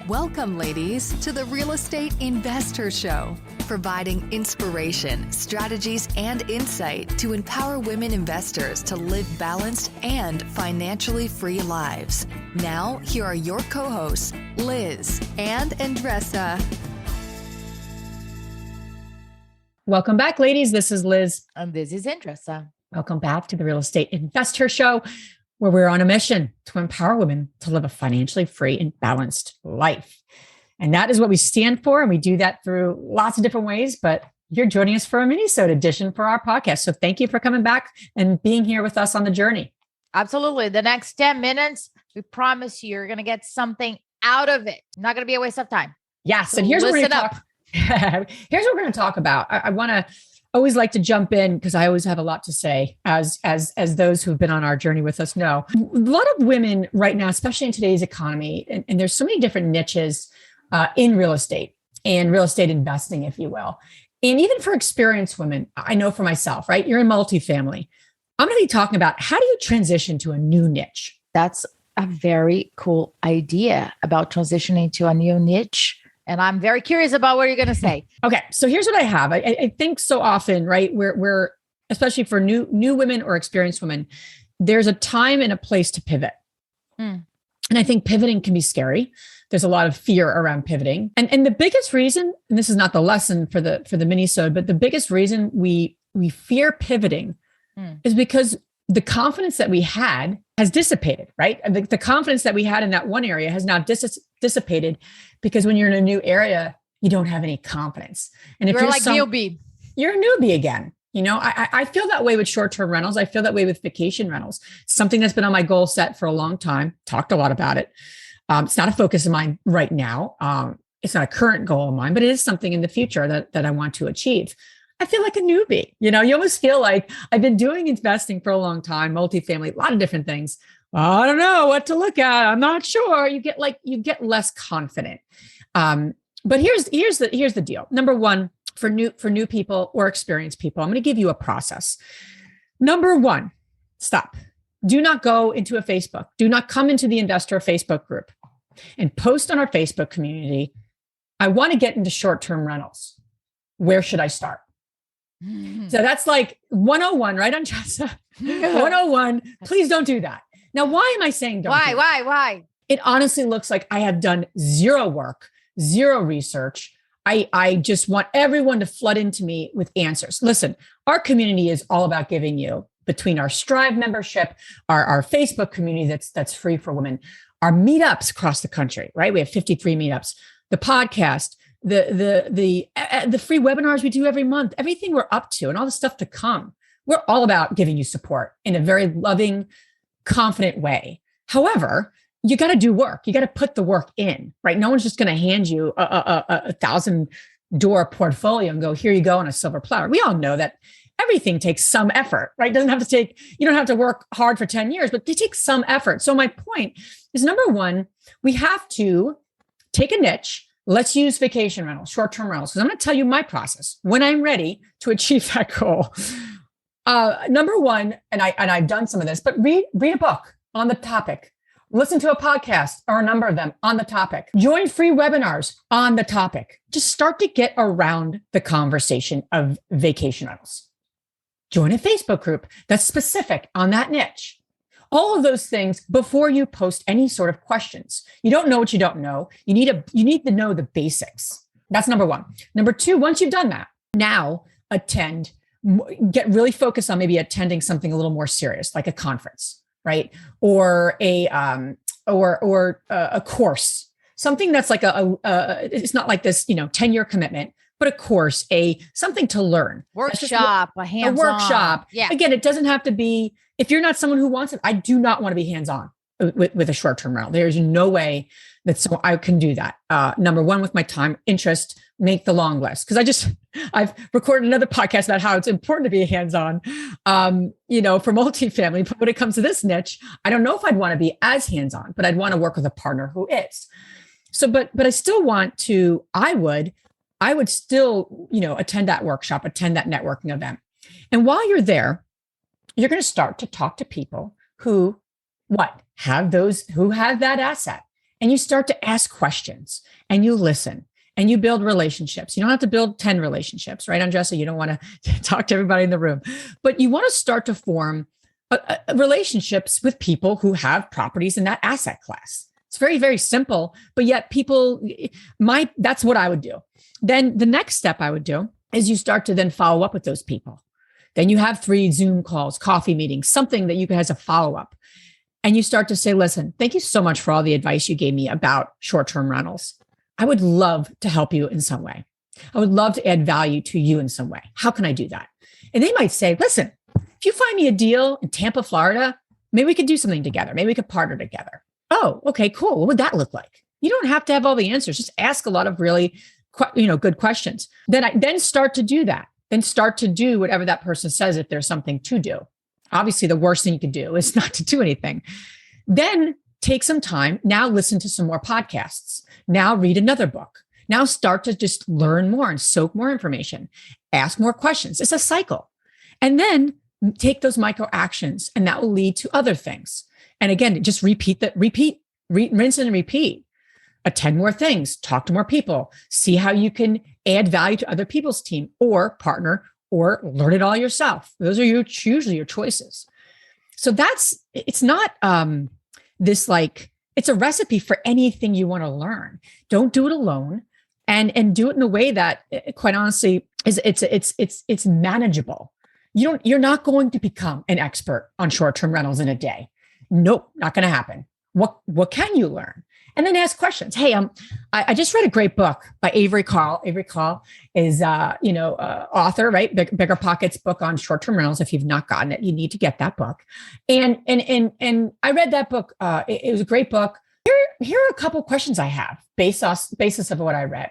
Welcome, ladies, to the Real Estate Investor Show, providing inspiration, strategies, and insight to empower women investors to live balanced and financially free lives. Now, here are your co-hosts, Liz and Andresa. Welcome back, ladies. This is Liz. And this is Andresa. Welcome back to the Real Estate Investor Show, where we're on a mission to empower women to live a financially free and balanced life. And that is what we stand for. And we do that through lots of different ways, but you're joining us for a Minisode edition for our podcast. So thank you for coming back and being here with us on the journey. Absolutely. The next 10 minutes, we promise you're going to get something out of it. Not going to be a waste of time. Yes. So and here's what we're going to listen talk. Here's what we're going to talk about. I want to always like to jump in because I always have a lot to say, as those who've been on our journey with us know. A lot of women right now, especially in today's economy, and there's so many different niches in real estate and real estate investing, if you will. And even for experienced women, I know for myself, right? You're in multifamily. I'm going to be talking about how do you transition to a new niche? That's a very cool idea about transitioning to a new niche. And I'm very curious about what you're going to say. Okay. So here's what I have. I think so often, right? We're especially for new women or experienced women, there's a time and a place to pivot. And I think pivoting can be scary. There's a lot of fear around pivoting. And the biggest reason, and this is not the lesson for the Minisode, but the biggest reason we fear pivoting is because the confidence that we had has dissipated, right? The confidence that we had in that one area has now dissipated because when you're in a new area, you don't have any confidence. And if you're like newbie, you're a newbie again. You know, I feel that way with short-term rentals. I feel that way with vacation rentals. Something that's been on my goal set for a long time. Talked a lot about it. It's not a focus of mine right now. It's not a current goal of mine, but it is something in the future that I want to achieve. I feel like a newbie. You know, you almost feel like I've been doing investing for a long time, multifamily, a lot of different things. Well, I don't know what to look at. I'm not sure. You get less confident. But here's the deal. Number one, for new people or experienced people, I'm going to give you a process. Number one, stop. Do not go into a Facebook. Do not come into the investor Facebook group and post on our Facebook community. I want to get into short-term rentals. Where should I start? So that's like 101, right, Andresa? 101. Please don't do that. Now, why am I saying don't? Why? It honestly looks like I have done zero work, zero research. I just want everyone to flood into me with answers. Listen, our community is all about giving you, between our Strive membership, our Facebook community that's free for women, our meetups across the country, right? We have 53 meetups, the podcast, the free webinars we do every month, everything we're up to and all the stuff to come. We're all about giving you support in a very loving, confident way. However, you got to do work. You got to put the work in, right? No one's just going to hand you a 1,000-door portfolio and go, here you go on a silver platter. We all know that everything takes some effort, right? You don't have to work hard for 10 years, but they take some effort. So my point is, number one, we have to take a niche. Let's use vacation rentals, short-term rentals, because I'm going to tell you my process when I'm ready to achieve that goal. Number one, and I've done some of this, but read a book on the topic. Listen to a podcast or a number of them on the topic. Join free webinars on the topic. Just start to get around the conversation of vacation rentals. Join a Facebook group that's specific on that niche. All of those things before you post any sort of questions. You don't know what you don't know. You need to know the basics. That's number one. Number two, once you've done that, now get really focused on maybe attending something a little more serious, like a conference, right? Or a course, something that's like it's not like this, 10-year commitment, but a course, something to learn. Workshop, a hands-on. A workshop. Yeah. Again, it doesn't have to be, if you're not someone who wants it, I do not want to be hands-on with a short-term rental. There's no way that I can do that. Number one, with my time, interest, make the long list. Because I've recorded another podcast about how it's important to be hands-on, for multifamily. But when it comes to this niche, I don't know if I'd want to be as hands-on, but I'd want to work with a partner who is. So, but I still want to, I would still, attend that workshop, attend that networking event. And while you're there, you're going to start to talk to people who have that asset. and you start to ask questions and you listen and you build relationships. You don't have to build 10 relationships, right, Andresa? You don't want to talk to everybody in the room, but you want to start to form relationships with people who have properties in that asset class. It's very, very simple, but yet that's what I would do. Then the next step I would do is you start to then follow up with those people. Then you have 3 Zoom calls, coffee meetings, something that you can as a follow-up. And you start to say, listen, thank you so much for all the advice you gave me about short-term rentals. I would love to help you in some way. I would love to add value to you in some way. How can I do that? And they might say, listen, if you find me a deal in Tampa, Florida, maybe we could do something together. Maybe we could partner together. Oh, okay, cool. What would that look like? You don't have to have all the answers. Just ask a lot of really, good questions. Then start to do that. Then start to do whatever that person says if there's something to do. Obviously, the worst thing you can do is not to do anything. Then take some time. Now listen to some more podcasts. Now read another book. Now start to just learn more and soak more information. Ask more questions. It's a cycle. And then take those micro actions, and that will lead to other things. And again, just rinse and repeat. Attend more things, talk to more people, see how you can add value to other people's team or partner or learn it all yourself. Those are usually your choices. So it's not it's a recipe for anything you want to learn. Don't do it alone, and do it in a way that, quite honestly, it's manageable. You're not going to become an expert on short-term rentals in a day. Nope, not going to happen. What can you learn? And then ask questions. Hey, I just read a great book by Avery Call. Avery Call is, author, right? Bigger Pockets book on short-term rentals. If you've not gotten it, you need to get that book. And I read that book. It was a great book. Here are a couple of questions I have basis of what I read.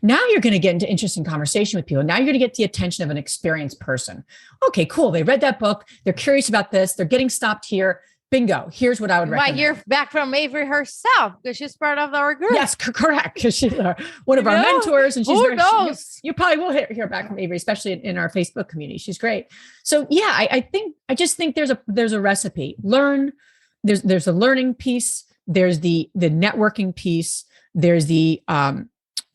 Now you're going to get into interesting conversation with people. Now you're going to get the attention of an experienced person. Okay, cool. They read that book. They're curious about this. They're getting stopped here. Bingo. Here's what I would recommend. Might hear back from Avery herself because she's part of our group. Yes, correct. Because she's one of our mentors, and she's who knows? You probably will hear back from Avery, especially in our Facebook community. She's great. So yeah, I just think there's a recipe. Learn. There's a learning piece. There's the networking piece. There's the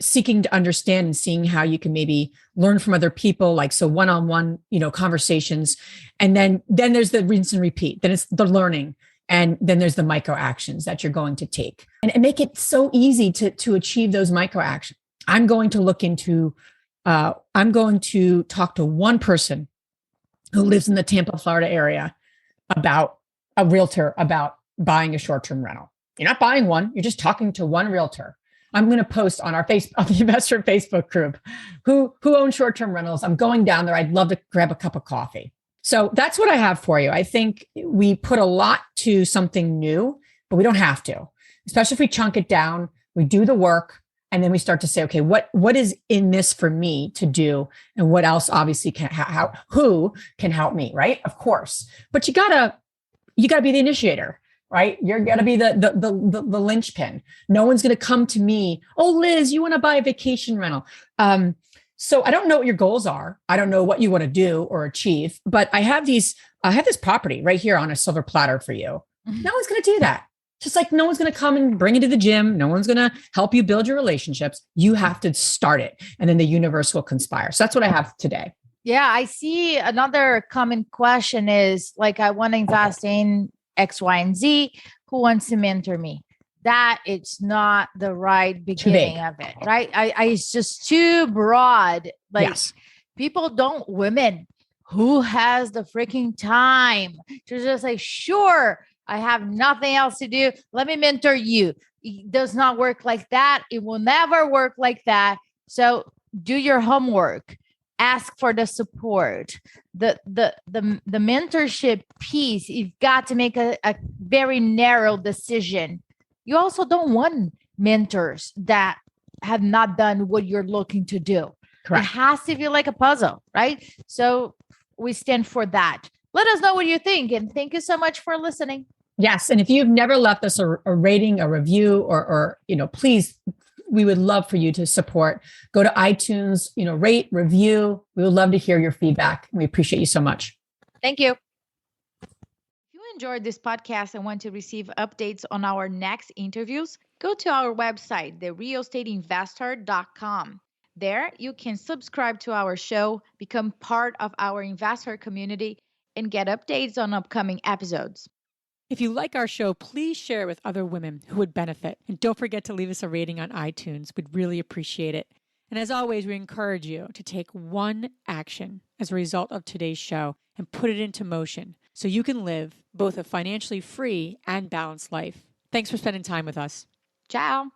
seeking to understand and seeing how you can maybe learn from other people, like so one-on-one, conversations. And then there's the rinse and repeat. Then it's the learning. And then there's the micro actions that you're going to take, and make it so easy to achieve those micro actions. I'm going to talk to one person who lives in the Tampa, Florida area about a realtor about buying a short-term rental. You're not buying one. You're just talking to one realtor. I'm going to post on on the investor Facebook group who owns short-term rentals. I'm going down there. I'd love to grab a cup of coffee. So that's what I have for you. I think we put a lot to something new, but we don't have to, especially if we chunk it down, we do the work, and then we start to say, okay, what is in this for me to do? And what else obviously who can help me, right? Of course, but you gotta be the initiator. Right? You're going to be the linchpin. No one's going to come to me. Oh, Liz, you want to buy a vacation rental. So I don't know what your goals are. I don't know what you want to do or achieve, but I have this property right here on a silver platter for you. Mm-hmm. No one's going to do that. Just like no one's going to come and bring you to the gym. No one's going to help you build your relationships. You have to start it, and then the universe will conspire. So that's what I have today. Yeah. I see another common question is like, I want to invest in X, Y, and Z. Who wants to mentor me? That it's not the right beginning of it, right? It's just too broad. Like yes. Women who has the freaking time to just say, sure, I have nothing else to do. Let me mentor you. It does not work like that. It will never work like that. So do your homework. Ask for the support, the mentorship piece. You've got to make a very narrow decision. You also don't want mentors that have not done what you're looking to do. Correct. It has to be like a puzzle, right? So we stand for that. Let us know what you think. And thank you so much for listening. Yes. And if you've never left us a rating, a review, or please, we would love for you to support. Go to iTunes, rate, review. We would love to hear your feedback. We appreciate you so much. Thank you. If you enjoyed this podcast and want to receive updates on our next interviews, go to our website, therealestateinvestor.com. There, you can subscribe to our show, become part of our investor community, and get updates on upcoming episodes. If you like our show, please share it with other women who would benefit. And don't forget to leave us a rating on iTunes. We'd really appreciate it. And as always, we encourage you to take one action as a result of today's show and put it into motion so you can live both a financially free and balanced life. Thanks for spending time with us. Ciao.